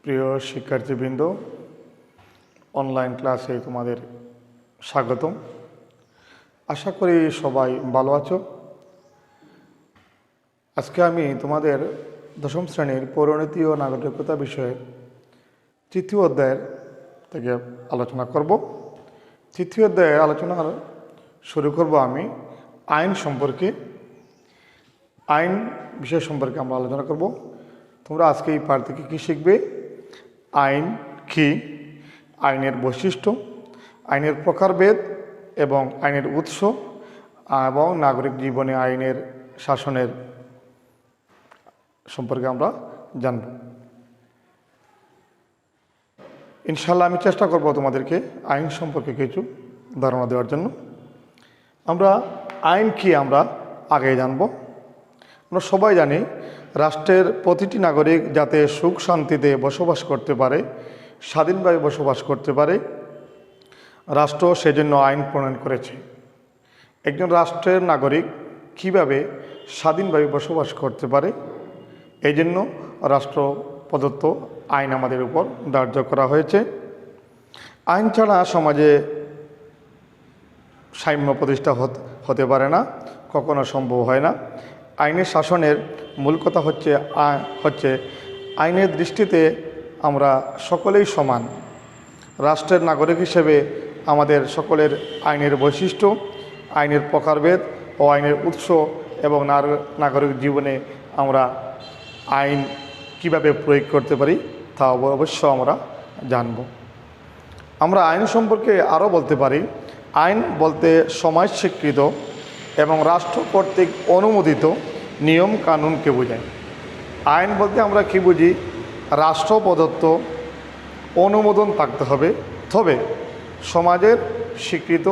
প্রিয় শিক্ষার্থীবৃন্দ, অনলাইন ক্লাসে তোমাদের স্বাগতম। আশা করি সবাই ভালো আছো। আজকে আমি তোমাদের দশম শ্রেণীর পৌরনীতি ও নাগরিকতা বিষয়ে তৃতীয় অধ্যায়ের থেকে আলোচনা করব। তৃতীয় অধ্যায়ের আলোচনা শুরু করব আমি আইন সম্পর্কে। আইন বিষয় সম্পর্কে আমরা আলোচনা করব। তোমরা আজকে এই পাঠ থেকে কী শিখবে? আইন কি, আইনের বৈশিষ্ট্য, আইনের প্রকারভেদ এবং আইনের উৎস এবং নাগরিক জীবনে আইনের শাসনের সম্পর্কে আমরা জানব। ইনশাআল্লাহ আমি চেষ্টা করব তোমাদেরকে আইন সম্পর্কে কিছু ধারণা দেওয়ার জন্য। আমরা আইন কি আমরা আগে জানব। আমরা সবাই জানি রাষ্ট্রের প্রতিটি নাগরিক যাতে সুখ শান্তিতে বসবাস করতে পারে, স্বাধীনভাবে বসবাস করতে পারে, রাষ্ট্র সেজন্য আইন প্রণয়ন করেছে। একজন রাষ্ট্রের নাগরিক কিভাবে স্বাধীনভাবে বসবাস করতে পারে, এই জন্য রাষ্ট্র প্রদত্ত আইন আমাদের উপর ধার্য করা হয়েছে। আইন ছাড়া সমাজে সাম্য প্রতিষ্ঠা হতে পারে না, কখনো সম্ভব হয় না। আইনের শাসনের মূল কথা হচ্ছে আইনের দৃষ্টিতে আমরা সকলেই সমান। রাষ্ট্রের নাগরিক হিসেবে আমাদের সকলের আইনের বৈশিষ্ট্য, আইনের প্রকারভেদ ও আইনের উৎস এবং নাগরিক জীবনে আমরা আইন কিভাবে প্রয়োগ করতে পারি তা অবশ্য আমরা জানব। আমরা আইন সম্পর্কে আরও বলতে পারি, আইন বলতে সমাজ স্বীকৃত এবং রাষ্ট্র কর্তৃক অনুমোদিত নিয়ম কানুনকে বোঝায়। আইন বলতে আমরা কি বুঝি? রাষ্ট্র প্রদত্ত অনুমোদন থাকতে হবে, তবে সমাজের স্বীকৃত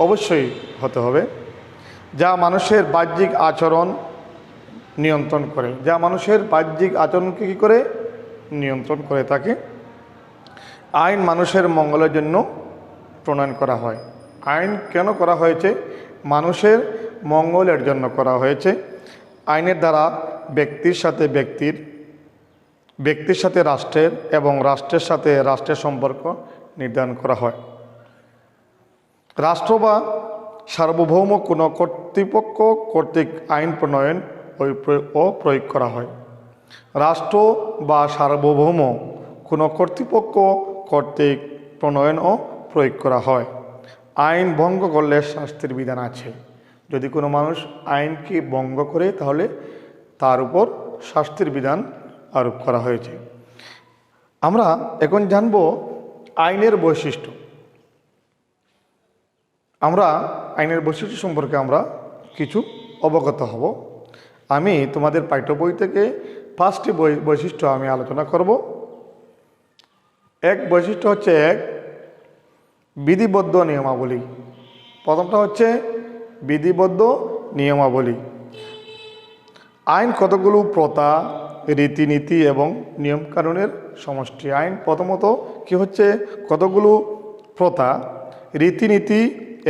অবশ্যই হতে হবে, যা মানুষের বাহ্যিক আচরণ নিয়ন্ত্রণ করে, যা মানুষের বাহ্যিক আচরণকে কী করে নিয়ন্ত্রণ করে থাকে। আইন মানুষের মঙ্গলের জন্য প্রণয়ন করা হয়। আইন কেন করা হয়েছে? মানুষের মঙ্গলের জন্য করা হয়েছে। আইনের দ্বারা ব্যক্তির সাথে রাষ্ট্রের এবং রাষ্ট্রের সাথে রাষ্ট্রের সম্পর্ক নির্ধারণ করা হয়। রাষ্ট্র বা সার্বভৌম কোনো কর্তৃপক্ষ কর্তৃক আইন প্রণয়ন ও প্রয়োগ করা হয়। রাষ্ট্র বা সার্বভৌম কোনো কর্তৃপক্ষ কর্তৃক প্রণয়ন ও প্রয়োগ করা হয়। আইন ভঙ্গ করলে শাস্তির বিধান আছে। যদি কোনো মানুষ আইনকে ভঙ্গ করে তাহলে তার উপর শাস্তির বিধান আরোপ করা হয়েছে। আমরা এখন জানব আইনের বৈশিষ্ট্য। আমরা আইনের বৈশিষ্ট্য সম্পর্কে আমরা কিছু অবগত হব। আমি তোমাদের পাঠ্য বই থেকে 5টি বৈশিষ্ট্য আমি আলোচনা করব। এক বৈশিষ্ট্য হচ্ছে বিধিবদ্ধ নিয়মাবলী। প্রথমটা হচ্ছে বিধিবদ্ধ নিয়মাবলী। আইন কতগুলো প্রথা, রীতিনীতি এবং নিয়মকানুনের সমষ্টি। আইন প্রথমত কি হচ্ছে? কতগুলো প্রথা, রীতিনীতি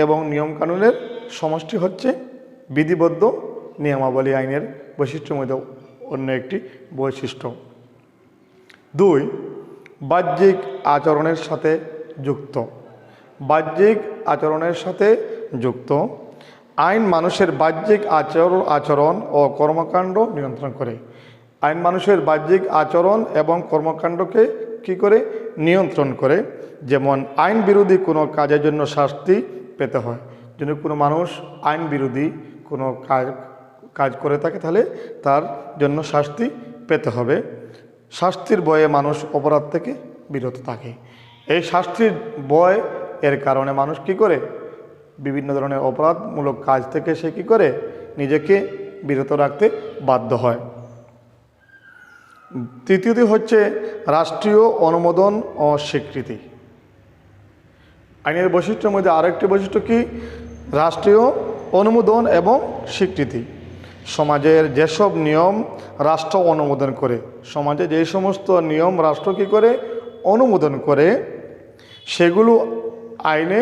এবং নিয়মকানুনের সমষ্টি হচ্ছে বিধিবদ্ধ নিয়মাবলী। আইনের বৈশিষ্ট্যের মধ্যে অন্য একটি বৈশিষ্ট্য। 2, বাহ্যিক আচরণের সাথে যুক্ত। বাহ্যিক আচরণের সাথে যুক্ত। আইন মানুষের বাহ্যিক আচরণ ও কর্মকাণ্ড নিয়ন্ত্রণ করে। আইন মানুষের বাহ্যিক আচরণ এবং কর্মকাণ্ডকে কি করে নিয়ন্ত্রণ করে। যেমন আইন বিরোধী কোনো কাজের জন্য শাস্তি পেতে হয়। যদি কোনো মানুষ আইন বিরোধী কোনো কাজ করে থাকে তাহলে তার জন্য শাস্তি পেতে হবে। শাস্তির ভয়ে মানুষ অপরাধ থেকে বিরত থাকে। এই শাস্তির ভয় এর কারণে মানুষ কি করে? বিভিন্ন ধরনের অপরাধমূলক কাজ থেকে সে কি করে? নিজেকে বিরত রাখতে বাধ্য হয়। তৃতীয়টি হচ্ছে রাষ্ট্রীয় অনুমোদন ও স্বীকৃতি। আইনের বৈশিষ্ট্যের মধ্যে আরেকটি বৈশিষ্ট্য কি? রাষ্ট্রীয় অনুমোদন এবং স্বীকৃতি। সমাজের যেসব নিয়ম রাষ্ট্র অনুমোদন করে, সমাজে যে সমস্ত নিয়ম রাষ্ট্র কী করে অনুমোদন করে, সেগুলো আইনে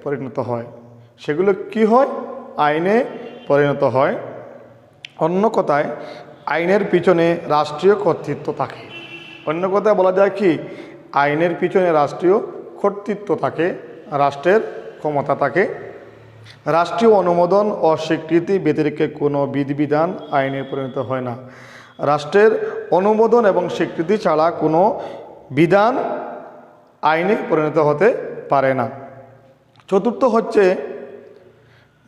পরিণত হয়। সেগুলো কি হয়? আইনে পরিণত হয়। অন্য কথায় আইনের পিছনে রাষ্ট্রীয় কর্তৃত্ব থাকে। অন্য কথায় বলা যায় কি, আইনের পিছনে রাষ্ট্রীয় কর্তৃত্ব থাকে, রাষ্ট্রের ক্ষমতা থাকে। রাষ্ট্রীয় অনুমোদন ও স্বীকৃতি ব্যতিরেকে কোনো বিধিবিধান আইনে পরিণত হয় না। রাষ্ট্রের অনুমোদন এবং স্বীকৃতি ছাড়া কোনো বিধান আইনে পরিণত হতে পারে না। চতুর্থ হচ্ছে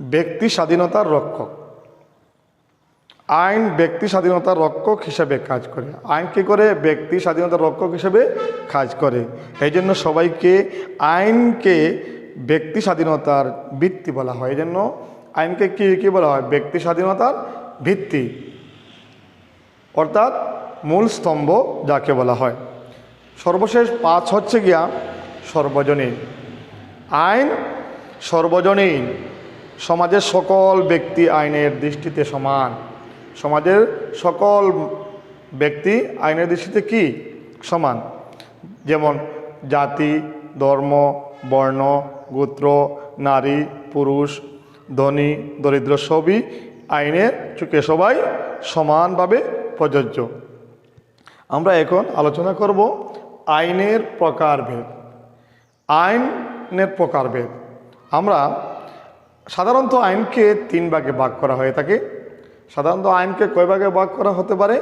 ব্যক্তি স্বাধীনতার রক্ষক। আইন ব্যক্তি স্বাধীনতার রক্ষক হিসেবে কাজ করে। আইন কী করে? ব্যক্তি স্বাধীনতার রক্ষক হিসেবে কাজ করে। এই জন্য সবাইকে আইনকে ব্যক্তি স্বাধীনতার ভিত্তি বলা হয়। এই জন্য আইনকে কী বলা হয়? ব্যক্তি স্বাধীনতার ভিত্তি, অর্থাৎ মূল স্তম্ভ যাকে বলা হয়। সর্বশেষ 5 হচ্ছে গিয়া সর্বজনীন। আইন সর্বজনীন। সমাজের সকল ব্যক্তি আইনের দৃষ্টিতে সমান। সমাজের সকল ব্যক্তি আইনের দৃষ্টিতে কি? সমান। যেমন জাতি, ধর্ম, বর্ণ, গোত্র, নারী, পুরুষ, ধনী, দরিদ্র সবই আইনের চোখে সবাই সমানভাবে প্রযোজ্য। আমরা এখন আলোচনা করব আইনের প্রকারভেদ। আইনের প্রকারভেদ। আমরা সাধারণত আইনকে 3 ভাগে ভাগ করা হয়ে থাকে। সাধারণত আইনকে কয় ভাগে ভাগ করা হতে পারে?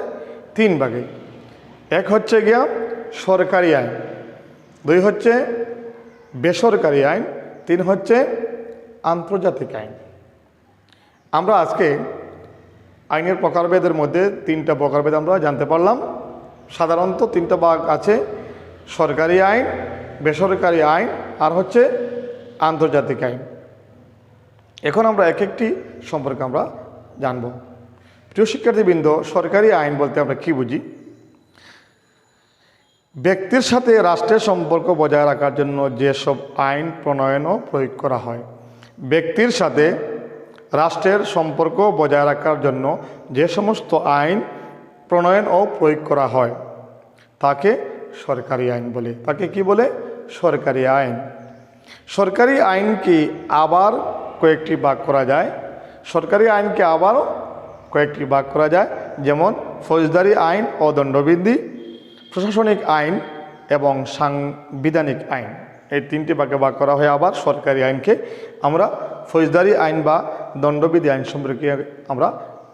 3 ভাগে। এক হচ্ছে গিয়া সরকারি আইন, 2 হচ্ছে বেসরকারি আইন, 3 হচ্ছে আন্তর্জাতিক আইন। আমরা আজকে আইনের প্রকারভেদের মধ্যে 3টা প্রকারভেদ আমরা জানতে পারলাম। সাধারণত 3টা ভাগ আছে: সরকারি আইন, বেসরকারি আইন, আর হচ্ছে আন্তর্জাতিক আইন। এখন আমরা এক একটি সম্পর্কে আমরা জানব। প্রিয় শিক্ষার্থীবৃন্দ, সরকারি আইন বলতে আমরা কি বুঝি? ব্যক্তির সাথে রাষ্ট্রের সম্পর্ক বজায় রাখার জন্য যেসব আইন প্রণয়ন ও প্রয়োগ করা হয়। ব্যক্তির সাথে রাষ্ট্রের সম্পর্ক বজায় রাখার জন্য যে সমস্ত আইন প্রণয়ন ও প্রয়োগ করা হয় তাকে সরকারি আইন বলে। তাকে কি বলে? সরকারি আইন। সরকারি আইনকে আবার কয়েকটি ভাগ করা যায়। সরকারি আইনকে আবারও কয়েকটি ভাগ করা যায়, যেমন ফৌজদারি আইন ও দণ্ডবিধি, প্রশাসনিক আইন এবং সাংবিধানিক আইন। এই 3টি ভাগে ভাগ করা হয় আবার সরকারি আইনকে। আমরা ফৌজদারি আইন বা দণ্ডবিধি আইন সম্পর্কে আমরা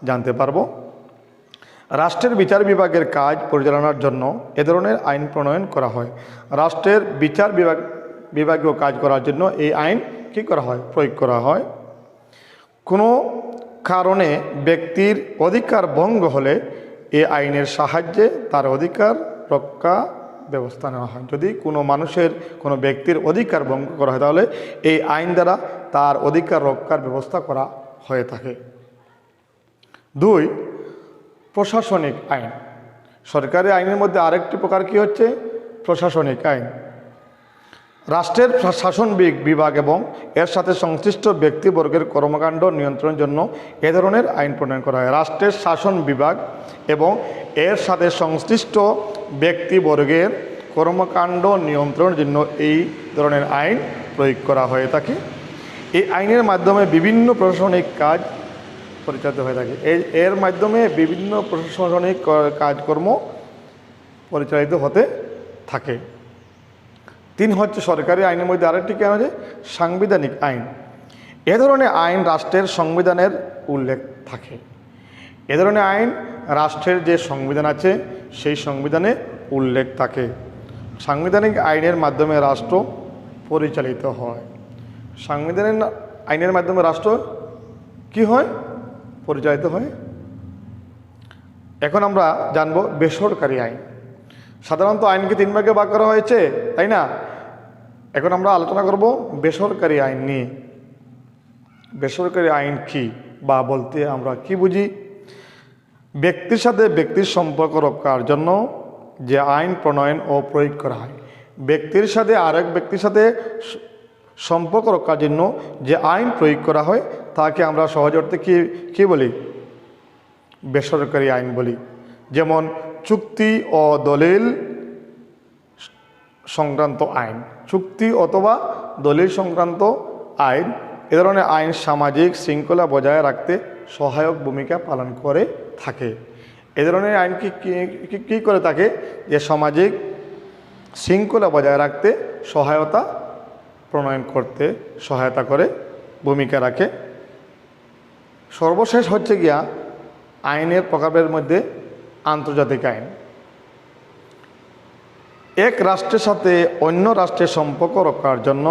জানতে পারব। রাষ্ট্রের বিচার বিভাগের কাজ পরিচালনার জন্য এ ধরনের আইন প্রণয়ন করা হয়। রাষ্ট্রের বিচার বিভাগীয় কাজ করার জন্য এই আইন কী করা হয়? প্রয়োগ করা হয়। কোনো কারণে ব্যক্তির অধিকার ভঙ্গ হলে এই আইনের সাহায্যে তার অধিকার রক্ষা ব্যবস্থা নেওয়া হয়। যদি কোনো মানুষের, কোনো ব্যক্তির অধিকার ভঙ্গ করা হয় তাহলে এই আইন দ্বারা তার অধিকার রক্ষার ব্যবস্থা করা হয়ে থাকে। 2, প্রশাসনিক আইন। সরকারি আইনের মধ্যে আরেকটি প্রকার কি হচ্ছে? প্রশাসনিক আইন। রাষ্ট্রের শাসন বিভাগ এবং এর সাথে সংশ্লিষ্ট ব্যক্তিবর্গের কর্মকাণ্ড নিয়ন্ত্রণের জন্য এ ধরনের আইন প্রণয়ন করা হয়। রাষ্ট্রের শাসন বিভাগ এবং এর সাথে সংশ্লিষ্ট ব্যক্তিবর্গের কর্মকাণ্ড নিয়ন্ত্রণের জন্য এই ধরনের আইন প্রয়োগ করা হয়ে থাকে। এই আইনের মাধ্যমে বিভিন্ন প্রশাসনিক কাজ পরিচালিত হয়ে থাকে। এর মাধ্যমে বিভিন্ন প্রশাসনিক কাজকর্ম পরিচালিত হতে থাকে। 3 হচ্ছে সরকারি আইনের মধ্যে আরেকটি কেন যে সাংবিধানিক আইন। এ ধরনের আইন রাষ্ট্রের সংবিধানের উল্লেখ থাকে। এ ধরনের আইন রাষ্ট্রের যে সংবিধান আছে সেই সংবিধানে উল্লেখ থাকে। সাংবিধানিক আইনের মাধ্যমে রাষ্ট্র পরিচালিত হয়। সাংবিধানিক আইনের মাধ্যমে রাষ্ট্র কি হয়? পরিচালিত হয়। এখন আমরা জানব বেসরকারি আইন। সাধারণত আইনকে 3 ভাগে ভাগ করা হয়েছে, তাই না? এখন আমরা আলোচনা করব বেসরকারি আইন নিয়ে। বেসরকারি আইন কি বা বলতে আমরা কি বুঝি? ব্যক্তির সাথে ব্যক্তির সম্পর্ক রক্ষার জন্য যে আইন প্রণয়ন ও প্রয়োগ করা হয়। ব্যক্তির সাথে আরেক ব্যক্তির সাথে সম্পর্ক রক্ষার জন্য যে আইন প্রয়োগ করা হয় তাকে আমরা সহজ অর্থে কি বলি? বেসরকারি আইন বলি। যেমন চুক্তি ও দলিল সংক্রান্ত আইন। চুক্তি অথবা দলিল সংক্রান্ত আইন, এ ধরনের আইন সামাজিক শৃঙ্খলা বজায় রাখতে সহায়ক ভূমিকা পালন করে থাকে। এই ধরনের আইন কী করে থাকে, যে সামাজিক শৃঙ্খলা বজায় রাখতে সহায়তা প্রণয়ন করতে সহায়তা করে, ভূমিকা রাখে। সর্বশেষ হচ্ছে গিয়া আইনের প্রকারের মধ্যে আন্তর্জাতিক আইন। এক রাষ্ট্রের সাথে অন্য রাষ্ট্রের সম্পর্ক রক্ষার জন্য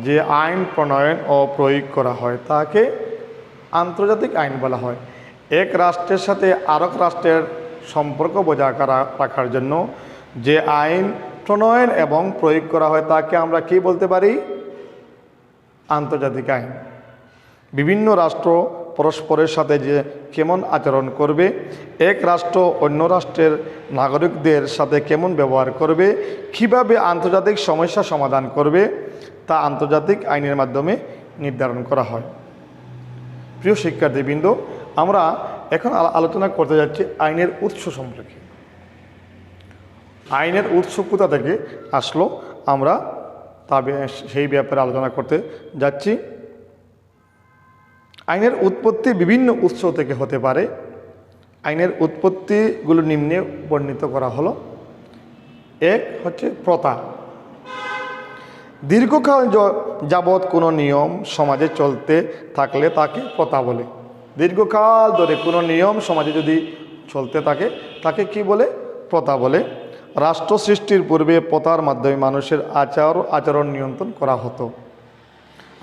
যে আইন প্রণয়ন ও প্রয়োগ করা হয় তাকে আন্তর্জাতিক আইন বলা হয়। এক রাষ্ট্রের সাথে আরেক রাষ্ট্রের সম্পর্ক বজায় রাখার জন্য যে আইন প্রণয়ন এবং প্রয়োগ করা হয় তাকে আমরা কি বলতে পারি? আন্তর্জাতিক আইন। বিভিন্ন রাষ্ট্র পরস্পরের সাথে যে কেমন আচরণ করবে, এক রাষ্ট্র অন্য রাষ্ট্রের নাগরিকদের সাথে কেমন ব্যবহার করবে, কিভাবে আন্তর্জাতিক সমস্যা সমাধান করবে, তা আন্তর্জাতিক আইনের মাধ্যমে নির্ধারণ করা হয়। প্রিয় শিক্ষার্থীবৃন্দ, আমরা এখন আলোচনা করতে যাচ্ছি আইনের উৎস সম্পর্কে। আইনের উৎস কোথা থেকে আসলো আমরা সেই ব্যাপারে আলোচনা করতে যাচ্ছি। আইনের উৎপত্তি বিভিন্ন উৎস থেকে হতে পারে। আইনের উৎপত্তিগুলো নিম্নে বর্ণিত করা হলো। এক হচ্ছে প্রথা। দীর্ঘকাল যাবৎ কোনো নিয়ম সমাজে চলতে থাকলে তাকে প্রথা বলে। দীর্ঘকাল ধরে কোনো নিয়ম সমাজে যদি চলতে থাকে তাকে কি বলে? প্রথা বলে। রাষ্ট্র সৃষ্টির পূর্বে প্রথার মাধ্যমে মানুষের আচরণ নিয়ন্ত্রণ করা হতো।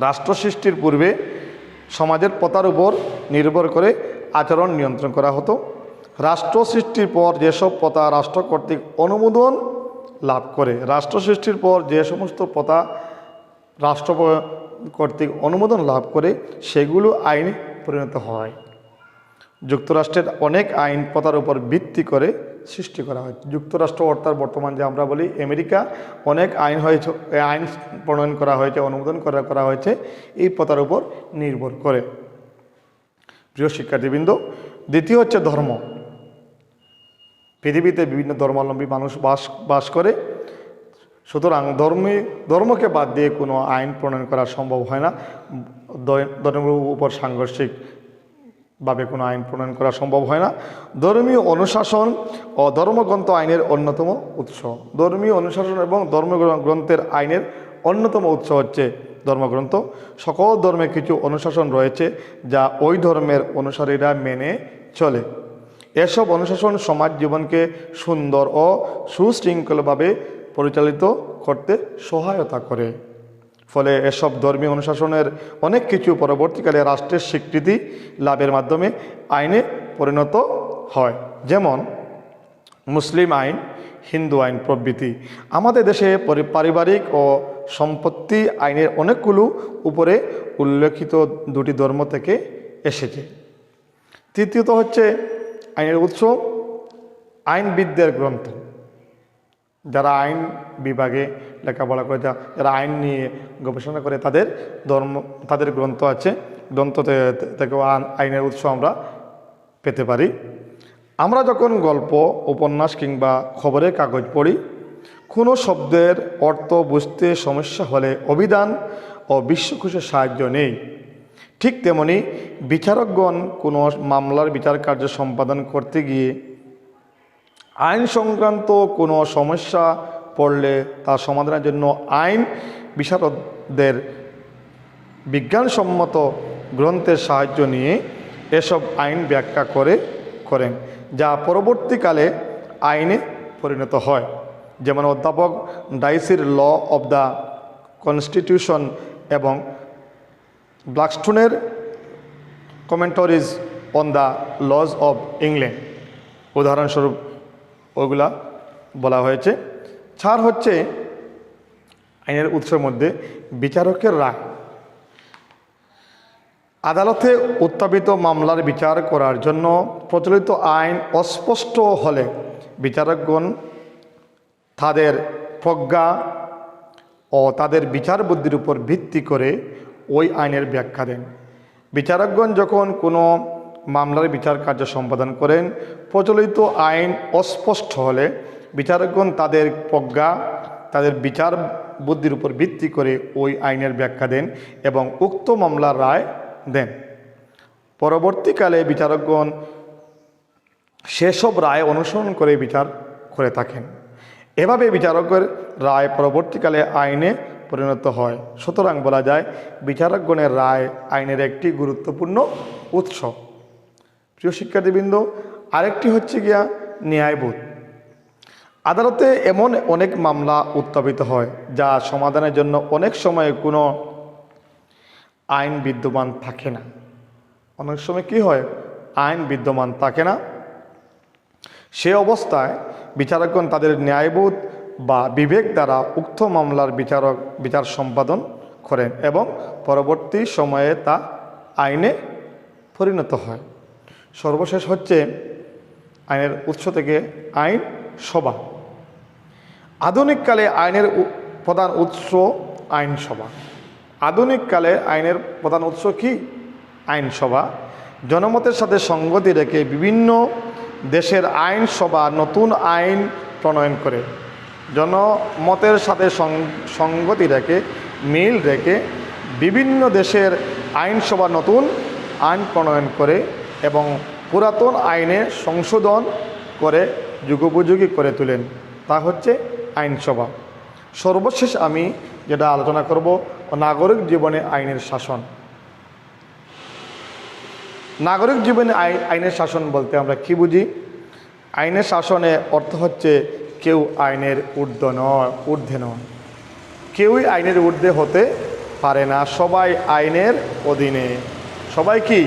রাষ্ট্র সৃষ্টির পূর্বে সমাজের প্রথার উপর নির্ভর করে আচরণ নিয়ন্ত্রণ করা হতো। রাষ্ট্র সৃষ্টির পর যেসব প্রথা রাষ্ট্র কর্তৃক অনুমোদন লাভ করে, রাষ্ট্র সৃষ্টির পর যে সমস্ত প্রথা রাষ্ট্র কর্তৃক অনুমোদন লাভ করে সেগুলো আইনে পরিণত হয়। যুক্তরাষ্ট্রের অনেক আইন প্রথার উপর ভিত্তি করে সৃষ্টি করা হয়। যুক্তরাষ্ট্র অর্থাৎ বর্তমান যে আমরা বলি আমেরিকা, অনেক আইন হয়েছে, আইন প্রণয়ন করা হয়েছে, অনুমোদন করা হয়েছে এই প্রথার উপর নির্ভর করে। প্রিয় শিক্ষার্থীবৃন্দ, দ্বিতীয় হচ্ছে ধর্ম। পৃথিবীতে বিভিন্ন ধর্মাবলম্বী মানুষ বাস করে, সুতরাং ধর্মকে বাদ দিয়ে কোনো আইন প্রণয়ন করা সম্ভব হয় না। ধর্মের উপর সাংঘর্ষিকভাবে কোনো আইন প্রণয়ন করা সম্ভব হয় না। ধর্মীয় অনুশাসন ও ধর্মগ্রন্থ আইনের অন্যতম উৎস। ধর্মীয় অনুশাসন এবং ধর্মগ্রন্থের আইনের অন্যতম উৎস হচ্ছে ধর্মগ্রন্থ। সকল ধর্মে কিছু অনুশাসন রয়েছে যা ওই ধর্মের অনুসারীরা মেনে চলে। এসব অনুশাসন সমাজ জীবনকে সুন্দর ও সুশৃঙ্খলভাবে পরিচালিত করতে সহায়তা করে। ফলে এসব ধর্মীয় অনুশাসনের অনেক কিছু পরবর্তীকালে রাষ্ট্রের স্বীকৃতি লাভের মাধ্যমে আইনে পরিণত হয়, যেমন মুসলিম আইন, হিন্দু আইন প্রভৃতি। আমাদের দেশে পারিবারিক ও সম্পত্তি আইনের অনেকগুলো উপরে উল্লেখিত দুটি ধর্ম থেকে এসেছে। তৃতীয়ত হচ্ছে আইনের উৎস আইনবিদদের গ্রন্থ। যারা আইন বিভাগে লেখাপড়া করে, যারা আইন নিয়ে গবেষণা করে তাদের গ্রন্থ আছে। গ্রন্থ থেকেও আইনের উৎস আমরা পেতে পারি। আমরা যখন গল্প, উপন্যাস কিংবা খবরের কাগজ পড়ি, কোনো শব্দের অর্থ বুঝতে সমস্যা হলে অভিধান ও বিশ্বকোষের সাহায্য নেই। ঠিক তেমনি বিচারকগণ কোনো মামলার বিচার কার্য সম্পাদন করতে গিয়ে আইন সংক্রান্ত কোনো সমস্যা পড়লে তা সমাধানের জন্য আইন বিশারদদের বিজ্ঞানসম্মত গ্রন্থের সাহায্য নিয়ে এসব আইন ব্যাখ্যা করেন, যা পরবর্তীকালে আইনে পরিণত হয়। যেমন অধ্যাপক ডাইসির ল অব দ্য কনস্টিটিউশন এবং ব্ল্যাকস্টোনের commentaries on the laws of England, উদাহরণস্বরূপ ওইগুলা বলা হয়েছে। 4 হচ্ছে আইনের উৎসের মধ্যে বিচারকের রায়। আদালতে উত্থাপিত মামলার বিচার করার জন্য প্রচলিত আইন অস্পষ্ট হলে বিচারকগণ তাদের প্রজ্ঞা ও তাদের বিচার বুদ্ধির উপর ভিত্তি করে ওই আইনের ব্যাখ্যা দেন। বিচারকগণ যখন কোনো মামলার বিচার কার্য সম্পাদন করেন, প্রচলিত আইন অস্পষ্ট হলে বিচারকগণ তাদের প্রজ্ঞা, তাদের বিচার বুদ্ধির উপর ভিত্তি করে ওই আইনের ব্যাখ্যা দেন এবং উক্ত মামলার রায় দেন। পরবর্তীকালে বিচারকগণ সেসব রায় অনুসরণ করে বিচার করে থাকেন। এভাবে বিচারকের রায় পরবর্তীকালে আইনে পরিণত হয়। সুতরাং বলা যায় বিচারকগণের রায় আইনের একটি গুরুত্বপূর্ণ উৎস। প্রিয় শিক্ষার্থীবৃন্দ, আরেকটি হচ্ছে গিয়া ন্যায়বোধ। আদালতে এমন অনেক মামলা উত্থাপিত হয় যা সমাধানের জন্য অনেক সময় কোনো আইন বিদ্যমান থাকে না। অনেক সময় কি হয়, আইন বিদ্যমান থাকে না। সে অবস্থায় বিচারকগণ তাদের ন্যায়বোধ বা বিবেক দ্বারা উক্ত মামলার বিচার সম্পাদন করেন এবং পরবর্তী সময়ে তা আইনে পরিণত হয়। সর্বশেষ হচ্ছে আইনের উৎস থেকে আইন সভা। আধুনিককালে আইনের প্রধান উৎস আইনসভা। আধুনিককালে আইনের প্রধান উৎস কি? আইনসভা। জনমতের সাথে সঙ্গতি রেখে বিভিন্ন দেশের আইনসভা নতুন আইন প্রণয়ন করে। জনমতের সাথে সঙ্গতি রেখে, মিল রেখে বিভিন্ন দেশের আইনসভা নতুন আইন প্রণয়ন করে এবং পুরাতন আইনে সংশোধন করে যুগোপযোগী করে তোলেন। তা হচ্ছে আইনসভা। সর্বশেষ আমি যেটা আলোচনা করব, নাগরিক জীবনে আইনের শাসন। নাগরিক জীবনে আইনের শাসন বলতে আমরা কি বুঝি? আইনের শাসনে অর্থ হচ্ছে কেউ আইনের ঊর্ধ্বে নয়। কেউই আইনের ঊর্ধ্বে হতে পারে না। সবাই আইনের অধীনে। সবাই কি?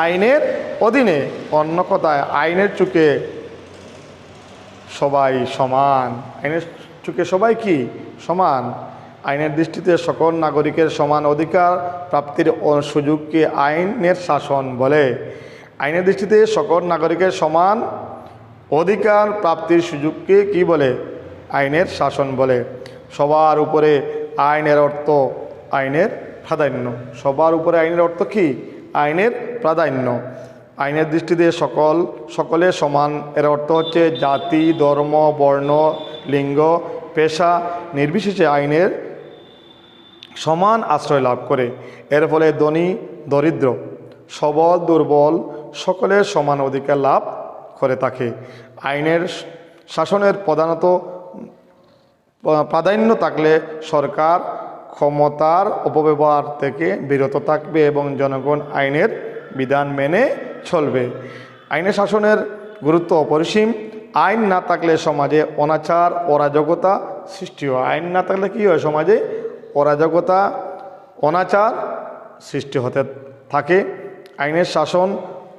আইনের অধীনে। অন্য কথায় আইনের চোখে সবাই সমান। আইনের চোখে সবাই কি? সমান। আইনের দৃষ্টিতে সকল নাগরিকের সমান অধিকার প্রাপ্তির সুযোগকে আইনের শাসন বলে। আইনের দৃষ্টিতে সকল নাগরিকের সমান অধিকার প্রাপ্তির সুযোগকে কি বলে? আইনের শাসন বলে। সবার উপরে আইনের অর্থ আইনের প্রাধান্য। সবার উপরে আইনের অর্থ কি? আইনের প্রাধান্য। আইনের দৃষ্টিতে সকলে সমান এর অর্থ হচ্ছে জাতি, ধর্ম, বর্ণ, লিঙ্গ, পেশা নির্বিশেষে আইনের সমান আশ্রয় লাভ করে। এর ফলে ধনী দরিদ্র, সবল দুর্বল সকলের সমান অধিকার লাভ করে থাকে। আইনের শাসনের প্রাধান্য থাকলে সরকার ক্ষমতার অপব্যবহার থেকে বিরত থাকবে এবং জনগণ আইনের বিধান মেনে চলবে। আইনের শাসনের গুরুত্ব অপরিসীম। আইন না থাকলে সমাজে অনাচার, অরাজকতা সৃষ্টি হয়। আইন না থাকলে কি হয়? সমাজে অরাজকতা, অনাচার সৃষ্টি হতে থাকে। আইনের শাসন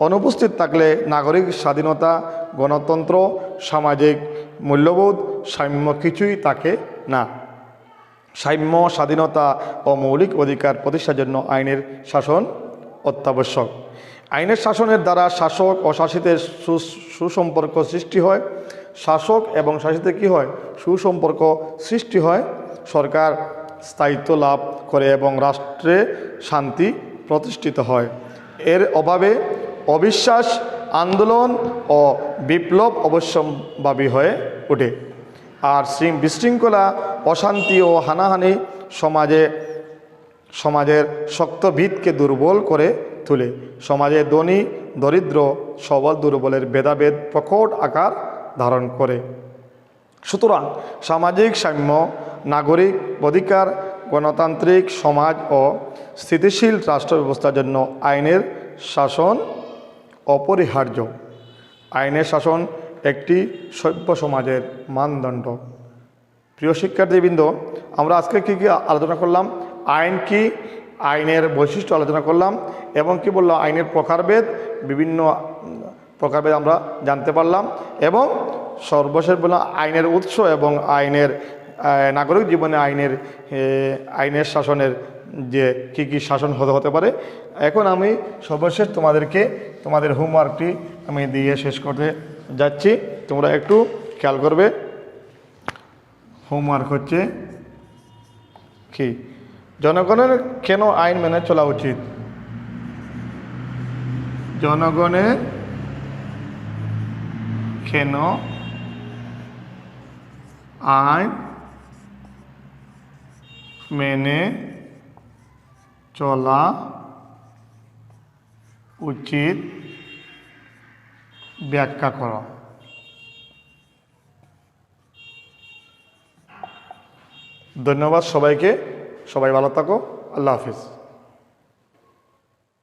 অনুপস্থিত থাকলে নাগরিক স্বাধীনতা, গণতন্ত্র, সামাজিক মূল্যবোধ, সাম্য কিছুই থাকে না। সাম্য, স্বাধীনতা ও মৌলিক অধিকার প্রতিষ্ঠার জন্য আইনের শাসন অত্যাবশ্যক। আইনের শাসনের দ্বারা শাসক ও শাসিতের সুসম্পর্ক সৃষ্টি হয়। শাসক এবং শাসিতের কি হয়? সুসম্পর্ক সৃষ্টি হয়। সরকার স্থায়িত্ব লাভ করে এবং রাষ্ট্রে শান্তি প্রতিষ্ঠিত হয়। এর অভাবে অবিশ্বাস, আন্দোলন ও বিপ্লব অবশ্যম্ভাবী হয়ে ওঠে। আর বিশৃঙ্খলা, অশান্তি ও হানাহানি সমাজের শক্ত ভিতকে দুর্বল করে তোলে। সমাজে ধনী দরিদ্র, সবল দুর্বলের ভেদাভেদ প্রকট আকার ধারণ করে। সুতরাং সামাজিক সাম্য, নাগরিক অধিকার, গণতান্ত্রিক সমাজ ও স্থিতিশীল রাষ্ট্র ব্যবস্থার জন্য আইনের শাসন অপরিহার্য। আইনের শাসন একটি সভ্য সমাজের মানদণ্ড। প্রিয় শিক্ষার্থীবৃন্দ, আমরা আজকে কী কী আলোচনা করলাম? আইন কি, আইনের বৈশিষ্ট্য আলোচনা করলাম এবং কি বললাম, আইনের প্রকারভেদ, বিভিন্ন প্রকারভেদ আমরা জানতে পারলাম এবং সর্বশেষ বললাম আইনের উৎস এবং আইনের নাগরিক জীবনে আইনের শাসনের যে কী কী শাসন হতে পারে। এখন আমি সর্বশেষ তোমাদের হোমওয়ার্কটি আমি দিয়ে শেষ করতে যাচ্ছি। তোমরা একটু খেয়াল করবে। হোমওয়ার্ক হচ্ছে কি? জনগণের কেন আইন মেনে চলা উচিত? জনগণের কেন আইন মেনে চলা উচিত ব্যাখ্যা করো। ধন্যবাদ সবাইকে, সবাই ভালো থাকো, আল্লাহ হাফিজ।